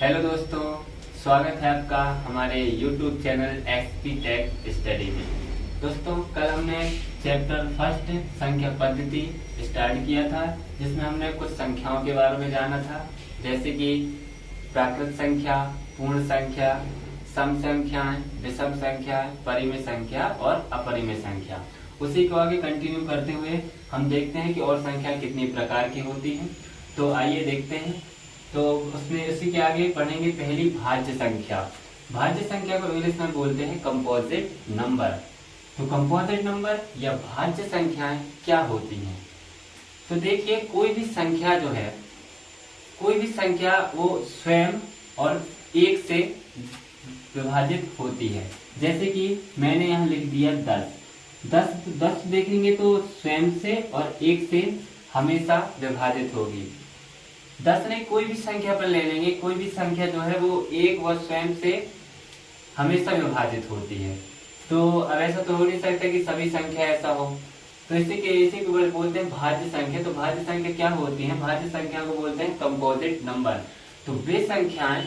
Hello दोस्तों, स्वागत है आपका हमारे YouTube channel XP tech study में। दोस्तों, कल हमने चैप्टर फर्स्ट संख्या पद्धति स्टार्ट किया था, जिसमें हमने कुछ संख्याओं के बारे में जाना था, जैसे कि प्राकृत संख्या, पूर्ण संख्या, सम संख्याएं, विषम संख्या, परिमेय संख्या और अपरिमेय संख्या। उसी को आगे कंटिन्यू करते हुए हम देखते हैं कि और संख्या कितनी प्रकार की होती हैं। तो आइए देखते हैं। तो उसमें उसी के आगे पढ़ेंगे पहली भाज्य संख्या। भाज्य संख्या को इंग्लिश में बोलते हैं कंपोजिट नंबर। तो कंपोजिट नंबर या भाज्य संख्याएं क्या होती हैं? तो देखिए, कोई भी संख्या जो है, कोई भी संख्या वो स्वयं और एक से विभाजित होती है। जैसे कि मैंने यहाँ लिख दिया 10। 10 देखेंगे तो स्वयं से और एक से हमेशा विभाजित होगी। 10 नहीं, कोई भी संख्या पर ले लेंगे, कोई भी संख्या जो है वो एक व स्वयं से हमेशा विभाजित होती है। तो अब ऐसा तो हो नहीं सकता कि सभी संख्या ऐसा हो। तो इसी को बोलते हैं भाज्य संख्या। तो भाज्य संख्या क्या होती है? भाज्य संख्या को बोलते हैं कंपोजिट नंबर। तो वे संख्याएं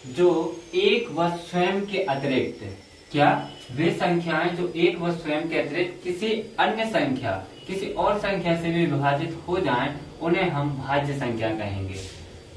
जो एक व स्वयं के अतिरिक्त, क्या वे संख्याएं जो एक व स्वयं के अतिरिक्त किसी अन्य संख्या, किसी और संख्या से भी विभाजित हो जाएं, उन्हें हम भाज्य संख्या कहेंगे।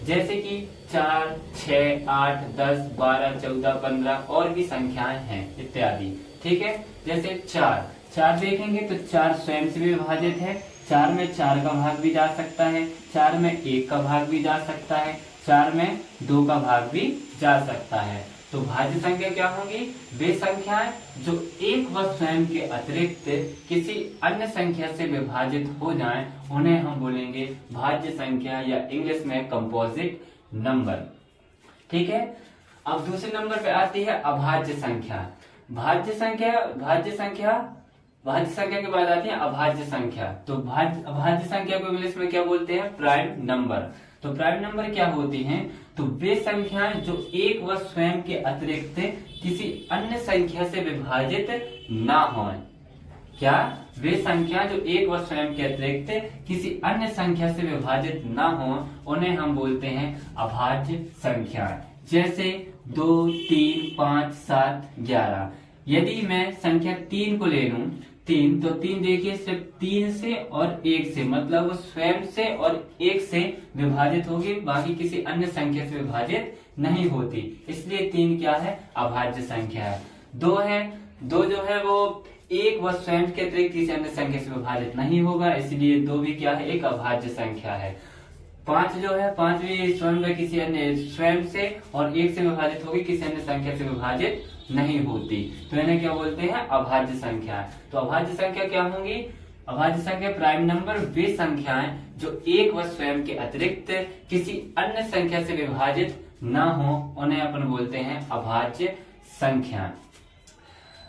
जैसे कि 4, 6, 8, 10, 12, 14, 15 और भी संख्याएं हैं इत्यादि। ठीक है, जैसे 4 देखेंगे तो 4 स्वयं से भी विभाजित है। 4 में 4 का भाग भी जा सकता है, 4 में 1 का भाग भी जा सकता है, 4 में 2 का भाग भी जा सकता है। तो भाज्य संख्या क्या होगी? वे संख्याएं जो एक व स्वयं के अतिरिक्त किसी अन्य संख्या से विभाजित हो जाएं, उन्हें हम बोलेंगे भाज्य संख्या या इंग्लिश में कंपोजिट नंबर। ठीक है। अब दूसरे नंबर पे आती है अभाज्य संख्या। भाज्य संख्या के बाद आती है अभाज्य संख्या। तो अभाज्य संख्या को इंग्लिश में क्या बोलते हैं? Prime number. तो प्राइम नंबर क्या होती हैं? तो वे संख्याएं जो एक व स्वयं के अतिरिक्त किसी अन्य संख्या से विभाजित ना हों। क्या? वे संख्या जो एक व स्वयं के अतिरिक्त किसी अन्य संख्या से विभाजित ना हों, उन्हें हम बोलते हैं अभाज्य संख्याएं। जैसे 2, 3, 5, 7, 11। यदि मैं संख्या 3 को ले लूं, 3, तो 3 देखिए सिर्फ 3 से और 1 से, मतलब वो स्वयं से और 1 से विभाजित होगी, बाकी किसी अन्य संख्या से विभाजित नहीं होती। इसलिए 3 क्या है? अभाज्य संख्या है। 2 जो है वो एक व स्वयं के अतिरिक्त किसी अन्य संख्या से विभाजित नहीं होगा, इसलिए 2 भी क्या है? एक अभाज्य संख्या है। 5 जो है, 5 भी स्वयं व किसी अन्य स्वयं से और 1 से विभाजित होगी, किसी अन्य संख्या से विभाजित नहीं होती। तो इन्हें क्या बोलते हैं? अभाज्य संख्या। तो अभाज्य संख्या क्या होंगी? अभाज्य संख्या प्राइम नंबर वे संख्याएं जो एक व स्वयं के अतिरिक्त किसी अन्य संख्या से विभाजित ना हो, उन्हें अपन बोलते हैं अभाज्य संख्या।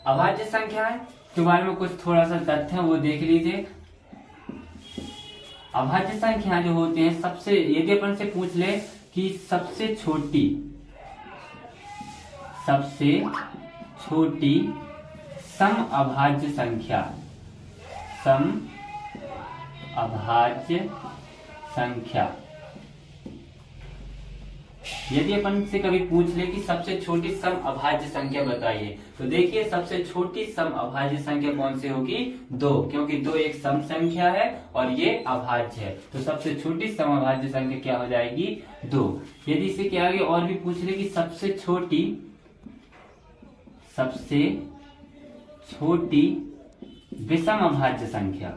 अभाज्य संख्याएं के बारे में कुछ थोड़ा सा तथ्य है, वो देख लीजिए। अभाज्य संख्या जो होती है, सबसे, यदि अपन से पूछ ले कि सबसे छोटी सम अभाज्य संख्या, सम अभाज्य संख्या, यदि अपन से कभी पूछ ले कि सबसे छोटी सम अभाज्य संख्या बताइए, तो देखिए सबसे छोटी सम अभाज्य संख्या कौन सी होगी? 2, क्योंकि 2 एक सम संख्या है और ये अभाज्य है। तो सबसे छोटी सम अभाज्य संख्या क्या हो जाएगी? 2। यदि इसे के आगे और भी पूछ ले कि सबसे छोटी विषम अभाज्य संख्या,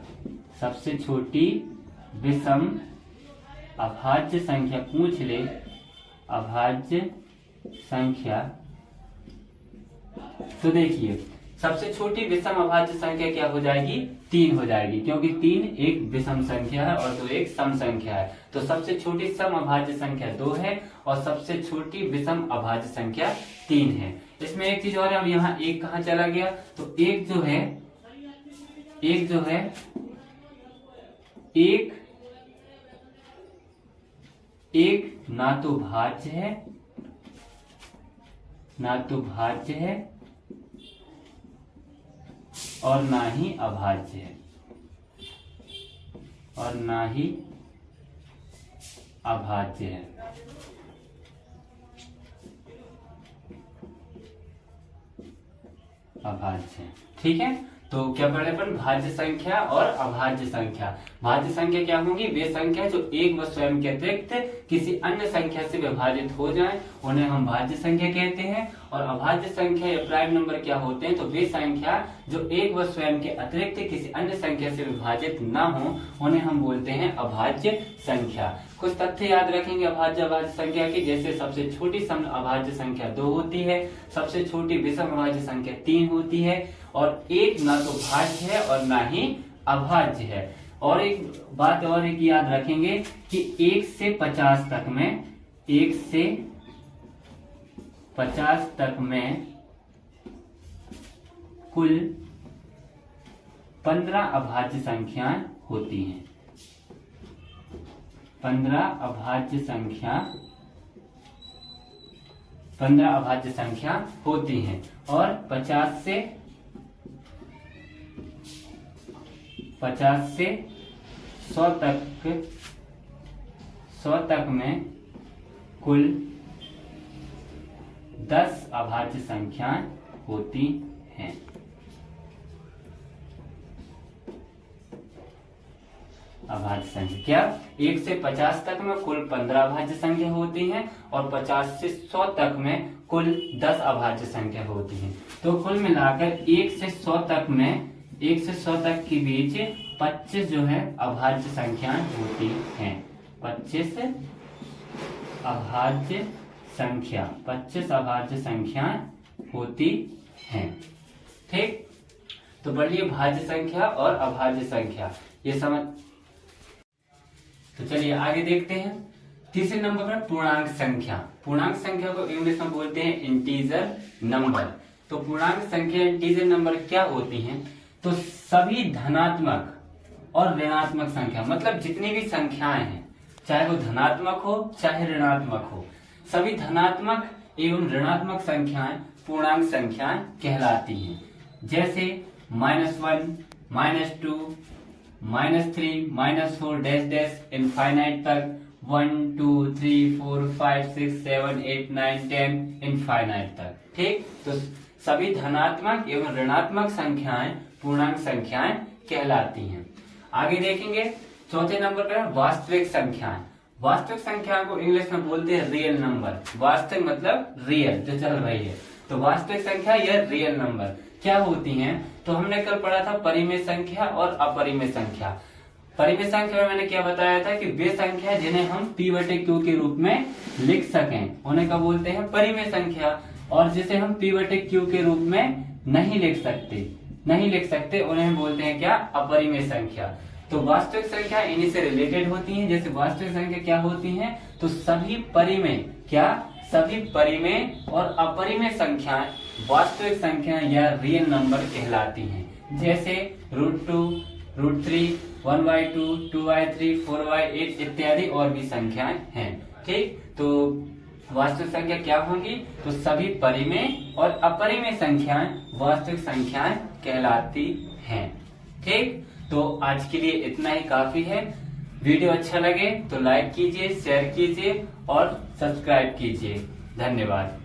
सबसे छोटी विषम अभाज्य संख्या पूछ ले, अभाज्य संख्या, तो देखिए सबसे छोटी विषम अभाज्य संख्या क्या हो जाएगी? 3 हो जाएगी, क्योंकि 3 एक विषम संख्या है और 2 एक सम संख्या है। तो सबसे छोटी सम अभाज्य संख्या 2 है और सबसे छोटी विषम अभाज्य संख्या 3 है। इसमें एक चीज और है, अब यहाँ 1 कहाँ चला गया? तो 1 जो है एक ना तो भाज्य है और ना ही अभाज्य है, और ना ही अभाज्य है। अभाज्य। ठीक है, तो क्या पढ़े अपन, भाज्य संख्या और अभाज्य संख्या। भाज्य संख्या क्या होंगी, वे संख्या जो एक व स्वयं के अतिरिक्त किसी अन्य संख्या से विभाजित हो जाएं, उन्हें हम भाज्य संख्या कहते हैं। और अभाज्य संख्या या प्राइम नंबर क्या होते हैं, तो वे संख्या जो एक व स्वयं के अतिरिक्त किसी अन्य संख्या से विभाजित ना हो, उन्हें हम बोलते हैं अभाज्य संख्या। कुछ तथ्य याद रखेंगे अभाज्य संख्या की, जैसे सबसे छोटी सम अभाज्य संख्या 2 होती है, सबसे छोटी विषम अभाज्य संख्या 3 होती है, और एक ना तो भाज्य है और ना ही अभाज्य है। और एक बात और एक याद रखेंगे कि 1 से 50 तक में, 1 से 50 तक में कुल 15 अभाज्य संख्याएं होती हैं। 15 अभाज्य संख्या होती हैं। और 50 से 100 तक में कुल 10 अभाज्य संख्याएं होती हैं। अभाज्य संख्या क्या, 1 से 50 तक में कुल 15 अभाज्य संख्या होती हैं, और 50 से 100 तक में कुल 10 अभाज्य संख्या होती हैं। तो कुल मिलाकर 1 से 100 तक में, 1 से 100 तक के बीच 25 जो है अभाज्य संख्याएं होती हैं। 25 अभाज्य संख्याएं होती हैं। ठीक, तो बढ़िए भाज्य संख्या और अभाज्य संख्या ये समझ। तो चलिए आगे देखते हैं। तीसरे नंबर पर पूर्णांक संख्या। पूर्णांक संख्या को इंग्लिश में बोलते हैं इंटीजर नंबर। तो पूर्णांक संख्या इंटीजर नंबर क्या होती हैं, तो सभी धनात्मक और ऋणात्मक संख्या, मतलब जितनी भी संख्याएं हैं, चाहे वो धनात्मक हो चाहे ऋणात्मक हो, सभी धनात्मक एवं ऋणात्मक संख्याएं पूर्णांक संख्याएं कहलाती हैं। जैसे -1, -2, -3, -4 डैश डैश इनफाइनाइट तक, 1 2 3 4 5 6 7 8 9 10 इनफाइनाइट तक। ठीक, तो सभी धनात्मक एवं ऋणात्मक संख्याएं पूर्णांक संख्याएं कहलाती हैं। आगे देखेंगे चौथे नंबर पर वास्तविक संख्याएं। वास्तविक संख्या को इंग्लिश में बोलते हैं रियल नंबर। वास्तविक मतलब रियल, जो चल रही है। तो वास्तविक संख्या या रियल नंबर क्या होती हैं, तो हमने कल पढ़ा था परिमेय संख्या और अपरिमेय संख्या। परिमेय संख्या में मैंने क्या बताया था कि वे संख्या जिन्हें हम p/q के रूप में लिख सकें, उन्हें क्या बोलते हैं, परिमेय संख्या। और जिसे हम p/q के रूप में नहीं लिख सकते उन्हें हम बोलते हैं क्या, अपरिमेय संख्या। तो वास्तविक संख्या इन्हीं से रिलेटेड होती हैं। जैसे वास्तविक संख्या क्या होती हैं, तो सभी परिमेय और अपरिमेय संख्याएं वास्तविक संख्याएं या रियल नंबर कहलाती हैं। जैसे √2, √3, 1/2, 2/3, 4/8 इत्यादि और भी संख्याएं हैं। ठीक, तो वास्तविक संख्या क्या होंगी, तो सभी परिमेय और अपरिमेय संख्याएं वास्तविक संख्याएं कहलाती हैं। ठीक, तो आज के लिए इतना ही काफी है। वीडियो अच्छा लगे तो लाइक कीजिए, शेयर कीजिए और सब्सक्राइब कीजिए। धन्यवाद।